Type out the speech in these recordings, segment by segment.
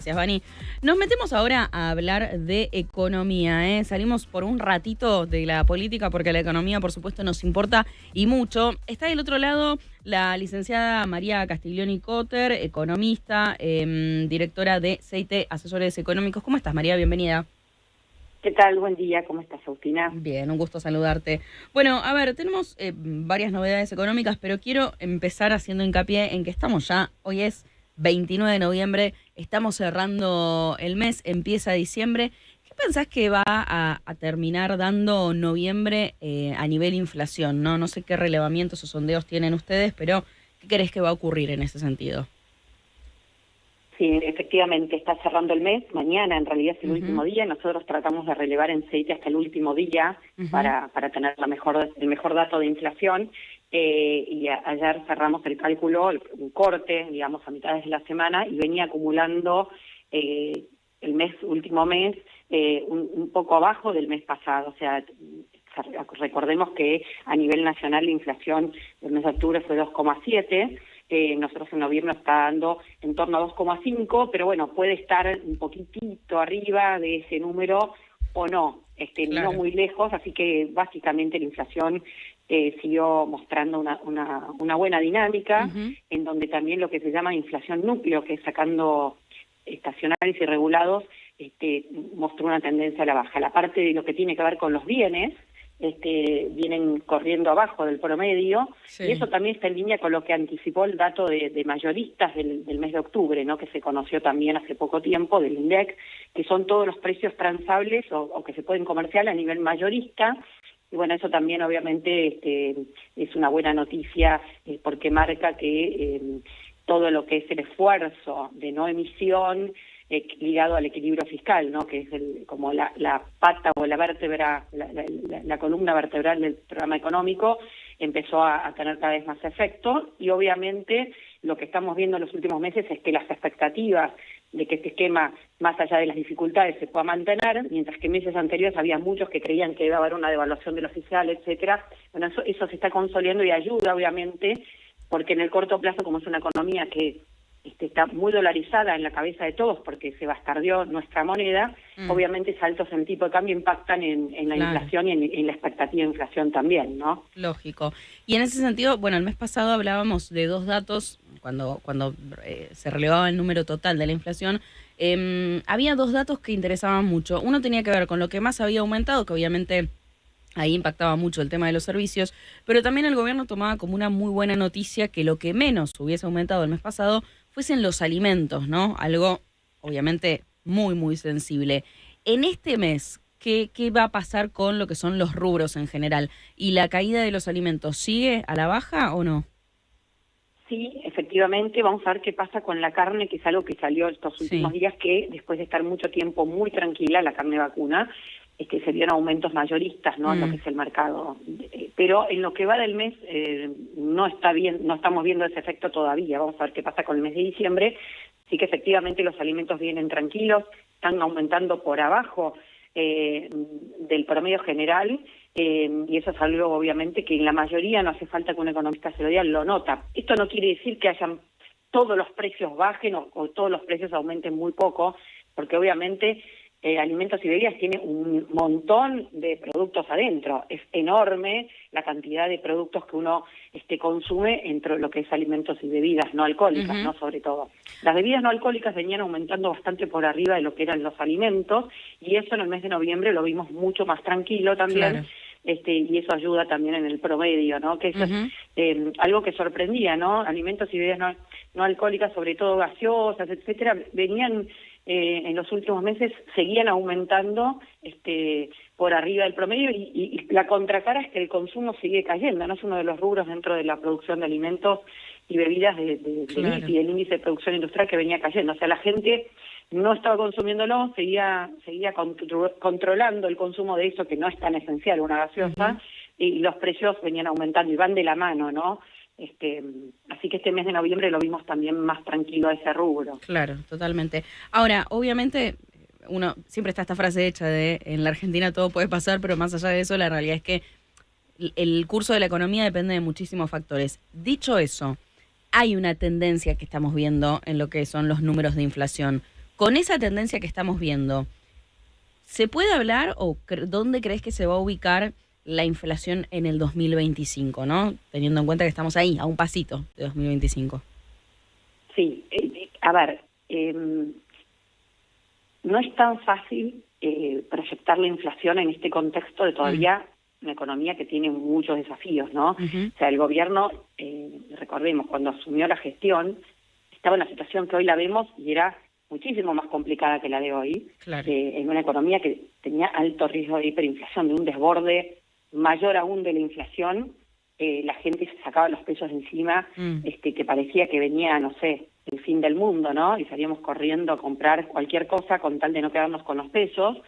Gracias, Vani. Nos metemos ahora a hablar de economía, ¿eh? Salimos por un ratito de la política porque la economía, por supuesto, nos importa y mucho. Está del otro lado la licenciada María Castiglioni Cotter, economista, directora de CIT Asesores Económicos. ¿Cómo estás, María? Bienvenida. ¿Qué tal? Buen día, ¿cómo estás, Agustina? Bien, un gusto saludarte. Bueno, a ver, tenemos varias novedades económicas, pero quiero empezar haciendo hincapié en que estamos ya, hoy es 29 de noviembre, estamos cerrando el mes, empieza diciembre. ¿Qué pensás que va a terminar dando noviembre a nivel inflación? No sé qué relevamientos o sondeos tienen ustedes, pero ¿qué crees que va a ocurrir en ese sentido? Sí, efectivamente, está cerrando el mes. Mañana, en realidad, es el último día. Nosotros tratamos de relevar en CIT hasta el último día para tener el mejor dato de inflación. Ayer cerramos el cálculo, un corte, digamos, a mitades de la semana, y venía acumulando el último mes, un poco abajo del mes pasado. O sea, recordemos que a nivel nacional la inflación del mes de octubre fue 2,7%. Nosotros en noviembre está dando en torno a 2,5, pero bueno, puede estar un poquitito arriba de ese número o no, claro, no muy lejos, así que básicamente la inflación siguió mostrando una buena dinámica, en donde también lo que se llama inflación núcleo, que es sacando estacionales y regulados, mostró una tendencia a la baja. La parte de lo que tiene que ver con los bienes, vienen corriendo abajo del promedio, sí. Y eso también está en línea con lo que anticipó el dato de mayoristas del mes de octubre, ¿no? Que se conoció también hace poco tiempo, del INDEC, que son todos los precios transables o que se pueden comerciar a nivel mayorista. Y bueno, eso también obviamente es una buena noticia porque marca que todo lo que es el esfuerzo de no emisión ligado al equilibrio fiscal, ¿no? Que es como la pata o la vértebra, la columna vertebral del programa económico, empezó a tener cada vez más efecto, y obviamente lo que estamos viendo en los últimos meses es que las expectativas de que este esquema, más allá de las dificultades, se pueda mantener, mientras que en meses anteriores había muchos que creían que iba a haber una devaluación del oficial, etcétera. Bueno, eso se está consolidando y ayuda, obviamente, porque en el corto plazo, como es una economía que está muy dolarizada en la cabeza de todos porque se bastardeó nuestra moneda, obviamente saltos en tipo de cambio impactan en la inflación y en la expectativa de inflación también, ¿no? Lógico. Y en ese sentido, bueno, el mes pasado hablábamos de dos datos, cuando se relevaba el número total de la inflación, había dos datos que interesaban mucho. Uno tenía que ver con lo que más había aumentado, que obviamente ahí impactaba mucho el tema de los servicios, pero también el gobierno tomaba como una muy buena noticia que lo que menos hubiese aumentado el mes pasado fuesen los alimentos, ¿no? Algo, obviamente, muy, muy sensible. En este mes, ¿qué va a pasar con lo que son los rubros en general? ¿Y la caída de los alimentos sigue a la baja o no? Sí, efectivamente, vamos a ver qué pasa con la carne, que es algo que salió estos últimos días, que después de estar mucho tiempo muy tranquila, la carne vacuna, se dieron aumentos mayoristas, ¿no? En lo que es el mercado. Pero en lo que va del mes no estamos viendo ese efecto todavía. Vamos a ver qué pasa con el mes de diciembre. Sí que efectivamente los alimentos vienen tranquilos, están aumentando por abajo del promedio general, y eso es algo obviamente que en la mayoría, no hace falta que un economista se lo diga, lo nota. Esto no quiere decir que todos los precios bajen o todos los precios aumenten muy poco, porque obviamente alimentos y bebidas tiene un montón de productos adentro. Es enorme la cantidad de productos que uno consume entre lo que es alimentos y bebidas no alcohólicas, ¿no? Sobre todo. Las bebidas no alcohólicas venían aumentando bastante por arriba de lo que eran los alimentos, y eso en el mes de noviembre lo vimos mucho más tranquilo también. Claro. Y eso ayuda también en el promedio, ¿no? Que eso es algo que sorprendía, ¿no? Alimentos y bebidas no alcohólicas, sobre todo gaseosas, etcétera, venían en los últimos meses, seguían aumentando por arriba del promedio, y la contracara es que el consumo sigue cayendo, ¿no? Es uno de los rubros dentro de la producción de alimentos y bebidas claro, y el índice de producción industrial que venía cayendo. O sea, la gente no estaba consumiéndolo, seguía controlando el consumo de eso que no es tan esencial, una gaseosa, y los precios venían aumentando y van de la mano, ¿no? Así que este mes de noviembre lo vimos también más tranquilo a ese rubro. Claro, totalmente. Ahora, obviamente, uno siempre está esta frase hecha de en la Argentina todo puede pasar, pero más allá de eso, la realidad es que el curso de la economía depende de muchísimos factores. Dicho eso, hay una tendencia que estamos viendo en lo que son los números de inflación. Con esa tendencia que estamos viendo, ¿se puede hablar o dónde crees que se va a ubicar la inflación en el 2025, ¿no? Teniendo en cuenta que estamos ahí, a un pasito de 2025. Sí, a ver, no es tan fácil proyectar la inflación en este contexto de todavía una economía que tiene muchos desafíos, ¿no? O sea, el gobierno, recordemos, cuando asumió la gestión, estaba en la situación que hoy la vemos y era muchísimo más complicada que la de hoy, Claro. En una economía que tenía alto riesgo de hiperinflación, de un desborde mayor aún de la inflación. La gente se sacaba los pesos de encima, que parecía que venía, no sé, el fin del mundo, ¿no? Y salíamos corriendo a comprar cualquier cosa con tal de no quedarnos con los pesos,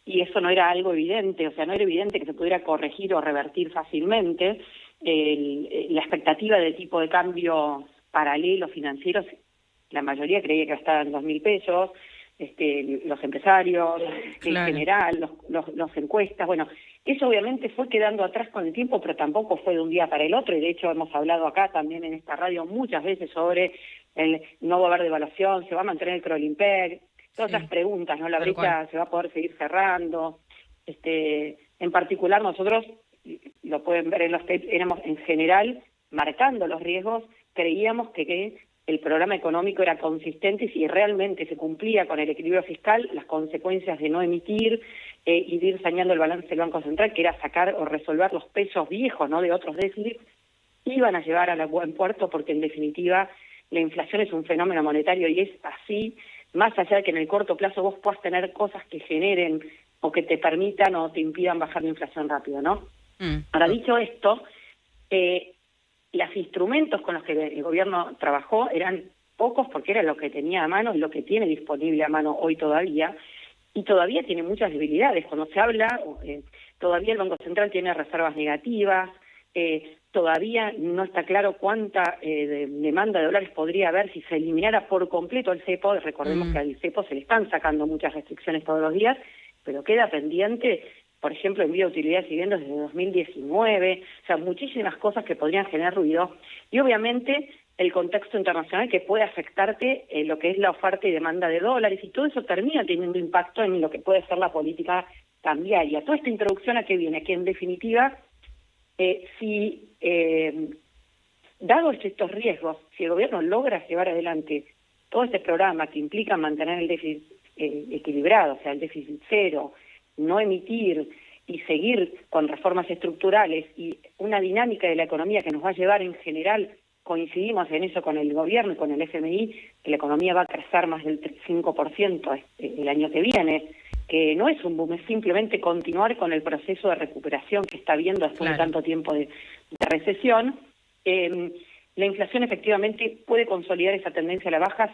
y eso no era algo evidente, o sea, no era evidente que se pudiera corregir o revertir fácilmente. La expectativa de tipo de cambio paralelo financieros, la mayoría creía que iba a estar en 2.000 pesos, los empresarios, en general, los encuestas, bueno, eso obviamente fue quedando atrás con el tiempo, pero tampoco fue de un día para el otro, y de hecho hemos hablado acá también en esta radio muchas veces sobre no va a haber devaluación, se va a mantener el Kroll-Imper, todas esas preguntas, ¿no? La brecha se va a poder seguir cerrando. En particular nosotros, lo pueden ver en los tapes, éramos en general, marcando los riesgos, creíamos que el programa económico era consistente y si realmente se cumplía con el equilibrio fiscal, las consecuencias de no emitir y de ir saneando el balance del Banco Central, que era sacar o resolver los pesos viejos, ¿no?, de otros déficits, iban a llevar a buen puerto, porque en definitiva la inflación es un fenómeno monetario y es así, más allá de que en el corto plazo vos puedas tener cosas que generen o que te permitan o te impidan bajar la inflación rápido, ¿no? Ahora, dicho esto, los instrumentos con los que el gobierno trabajó eran pocos porque era lo que tenía a mano y lo que tiene disponible a mano hoy todavía, y todavía tiene muchas debilidades. Cuando se habla, todavía el Banco Central tiene reservas negativas, todavía no está claro cuánta demanda de dólares podría haber si se eliminara por completo el cepo. Recordemos que al cepo se le están sacando muchas restricciones todos los días, pero queda pendiente, por ejemplo, envío de utilidades y viviendas desde 2019, o sea, muchísimas cosas que podrían generar ruido, y obviamente el contexto internacional que puede afectarte lo que es la oferta y demanda de dólares, y todo eso termina teniendo impacto en lo que puede ser la política cambiaria. Toda esta introducción a qué viene, que en definitiva, dados estos riesgos, si el gobierno logra llevar adelante todo este programa que implica mantener el déficit equilibrado, o sea, el déficit cero, no emitir y seguir con reformas estructurales y una dinámica de la economía que nos va a llevar en general, coincidimos en eso con el gobierno y con el FMI, que la economía va a crecer más del 5% el año que viene, que no es un boom, es simplemente continuar con el proceso de recuperación que está habiendo después de tanto tiempo de recesión. La inflación efectivamente puede consolidar esa tendencia a la baja,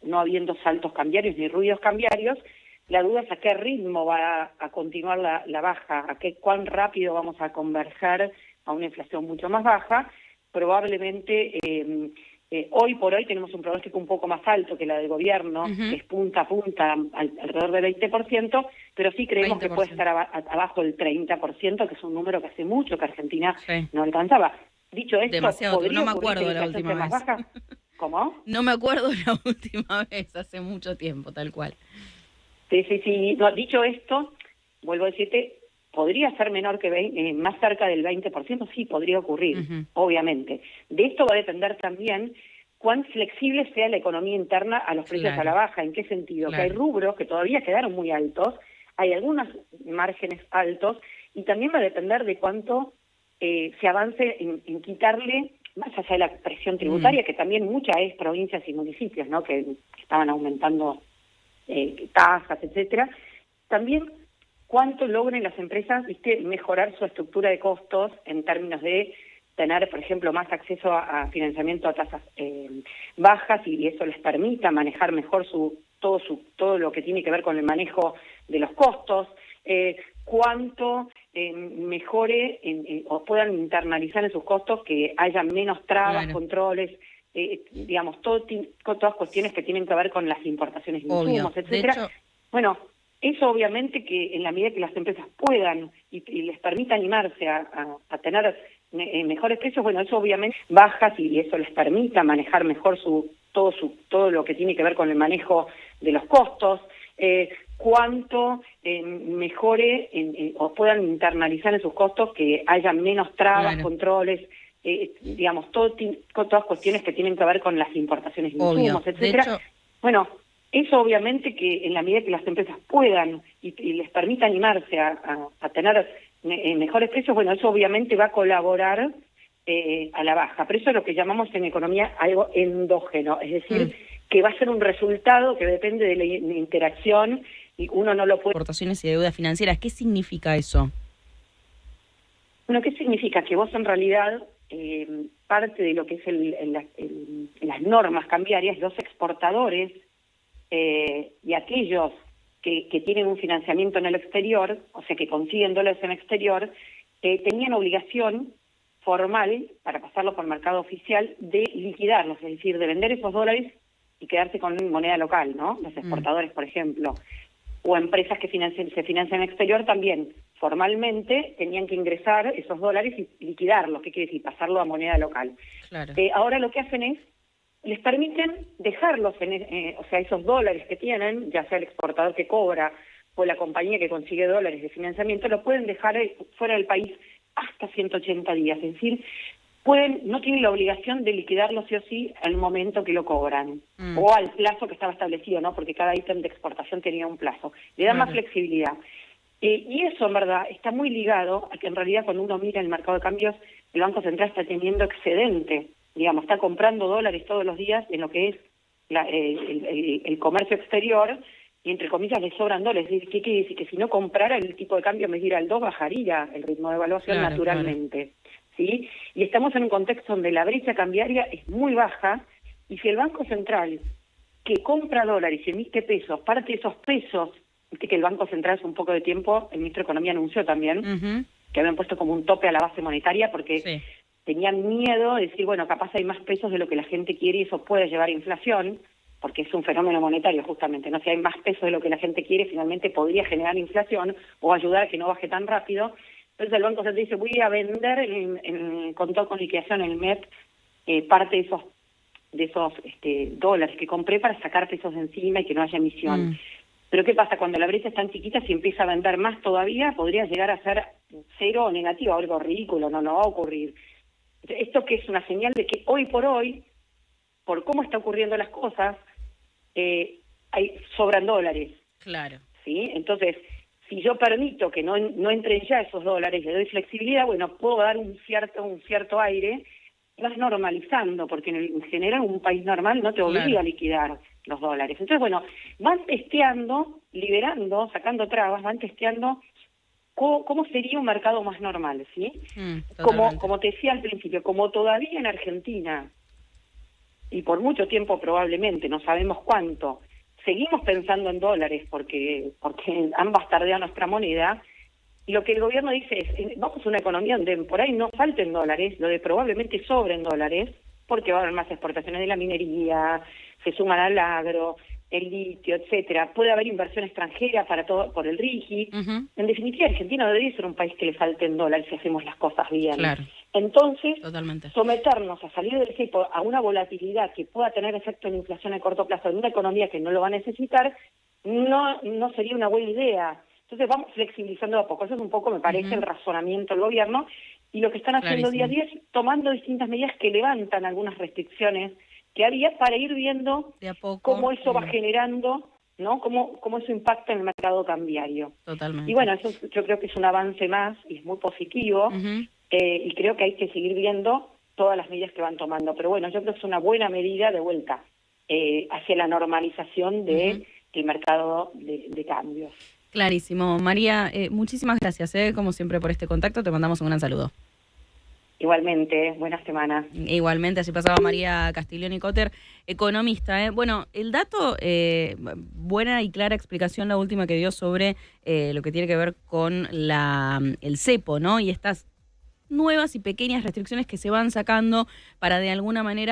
no habiendo saltos cambiarios ni ruidos cambiarios. La duda es a qué ritmo va a continuar la baja, cuán rápido vamos a converger a una inflación mucho más baja. Probablemente hoy por hoy tenemos un pronóstico un poco más alto que la del gobierno, que es punta a punta, alrededor del 20%, pero sí creemos 20%. Que puede estar abajo del 30%, que es un número que hace mucho que Argentina no alcanzaba. Dicho esto, no me acuerdo de la última vez. Baja. ¿Cómo? No me acuerdo de la última vez, hace mucho tiempo, tal cual. Sí. No, dicho esto, vuelvo a decirte, ¿podría ser menor que más cerca del 20%? Sí, podría ocurrir, obviamente. De esto va a depender también cuán flexible sea la economía interna a los precios a la baja. ¿En qué sentido? Que hay rubros que todavía quedaron muy altos, hay algunos márgenes altos, y también va a depender de cuánto se avance en quitarle, más allá de la presión tributaria, que también muchas es provincias y municipios, ¿no?, que estaban aumentando tasas, etcétera. También cuánto logren las empresas, mejorar su estructura de costos en términos de tener, por ejemplo, más acceso a financiamiento a tasas bajas, y eso les permita manejar mejor todo lo que tiene que ver con el manejo de los costos, cuánto mejore o puedan internalizar en sus costos, que haya menos trabas, controles, digamos, todas cuestiones que tienen que ver con las importaciones de insumos, etcétera. Bueno, eso obviamente que en la medida que las empresas puedan y les permita animarse a tener mejores precios, bueno, eso obviamente bajas y eso les permita manejar mejor todo lo que tiene que ver con el manejo de los costos, cuánto mejore o puedan internalizar en sus costos, que haya menos trabas, Claro. controles, digamos, todas cuestiones que tienen que ver con las importaciones de insumos, etcétera. De hecho, Bueno, eso obviamente que en la medida que las empresas puedan y les permita animarse a tener mejores precios, bueno, eso obviamente va a colaborar a la baja. Pero eso es lo que llamamos en economía algo endógeno, es decir, que va a ser un resultado que depende de la interacción y uno no lo puede... Exportaciones y deudas financieras, ¿qué significa eso? Bueno, ¿qué significa? Que vos en realidad, parte de lo que es las normas cambiarias, los exportadores y aquellos que tienen un financiamiento en el exterior, o sea, que consiguen dólares en el exterior, tenían obligación formal, para pasarlo por el mercado oficial, de liquidarlos, es decir, de vender esos dólares y quedarse con moneda local, ¿no? Los exportadores, por ejemplo, o empresas que se financian en el exterior también, formalmente tenían que ingresar esos dólares y liquidarlos, ¿qué quiere decir? Pasarlo a moneda local. Claro. Ahora lo que hacen es, les permiten dejarlos, o sea, esos dólares que tienen, ya sea el exportador que cobra o la compañía que consigue dólares de financiamiento, lo pueden dejar fuera del país hasta 180 días, es decir, no tienen la obligación de liquidarlo sí o sí al momento que lo cobran, o al plazo que estaba establecido, ¿no? Porque cada ítem de exportación tenía un plazo. Le da más flexibilidad. Y eso, en verdad, está muy ligado a que en realidad cuando uno mira el mercado de cambios, el Banco Central está teniendo excedente, digamos, está comprando dólares todos los días en lo que es el comercio exterior, y entre comillas le sobran dólares. ¿Qué quiere decir? Que si no comprara el tipo de cambio, me diera el 2, bajaría el ritmo de evaluación naturalmente. ¿Sí? Y estamos en un contexto donde la brecha cambiaria es muy baja, y si el Banco Central, que compra dólares y emite pesos, parte de esos pesos, viste que el Banco Central hace un poco de tiempo, el ministro de Economía anunció también, que habían puesto como un tope a la base monetaria porque tenían miedo de decir, bueno, capaz hay más pesos de lo que la gente quiere y eso puede llevar a inflación, porque es un fenómeno monetario justamente, ¿no? Si hay más pesos de lo que la gente quiere, finalmente podría generar inflación o ayudar a que no baje tan rápido. Entonces el Banco Central dice, voy a vender en contado con liquidación, el MEP, parte de esos dólares que compré para sacar pesos de encima y que no haya emisión. Pero ¿qué pasa? Cuando la brecha es tan chiquita, si empieza a vender más todavía, podría llegar a ser cero o negativo, algo ridículo, no va a ocurrir. Esto que es una señal de que hoy por hoy, por cómo está ocurriendo las cosas, sobran dólares. Claro. ¿Sí? Entonces, si yo permito que no entren ya esos dólares, le doy flexibilidad, bueno, puedo dar un cierto aire, vas normalizando, porque en general un país normal no te obliga a liquidar los dólares. Entonces, bueno, van testeando, liberando, sacando trabas, van testeando cómo sería un mercado más normal, ¿sí? Como te decía al principio, como todavía en Argentina, y por mucho tiempo probablemente, no sabemos cuánto, seguimos pensando en dólares porque han bastardeado nuestra moneda, y lo que el gobierno dice es, vamos a una economía donde por ahí no falten dólares, lo de probablemente sobren dólares, porque va a haber más exportaciones de la minería, se suman al agro, el litio, etcétera. Puede haber inversión extranjera para todo por el RIGI. En definitiva, Argentina debería ser un país que le falten dólares si hacemos las cosas bien. Claro. Entonces, someternos a salir del cepo a una volatilidad que pueda tener efecto en inflación a corto plazo en una economía que no lo va a necesitar, no sería una buena idea. Entonces vamos flexibilizando a poco. Eso es un poco, me parece, el razonamiento del gobierno. Y lo que están haciendo día a día es tomando distintas medidas que levantan algunas restricciones que había para ir viendo de a poco, cómo eso va generando, ¿no? Cómo eso impacta en el mercado cambiario. Totalmente. Y bueno, eso yo creo que es un avance más y es muy positivo. Y creo que hay que seguir viendo todas las medidas que van tomando. Pero bueno, yo creo que es una buena medida de vuelta hacia la normalización del mercado de cambios. Clarísimo. María, muchísimas gracias, como siempre, por este contacto. Te mandamos un gran saludo. Igualmente, buenas semanas. Igualmente, así pasaba María Castiglioni Cotter, economista. Bueno, el dato, buena y clara explicación la última que dio sobre lo que tiene que ver con el cepo, ¿no? Y estas nuevas y pequeñas restricciones que se van sacando para de alguna manera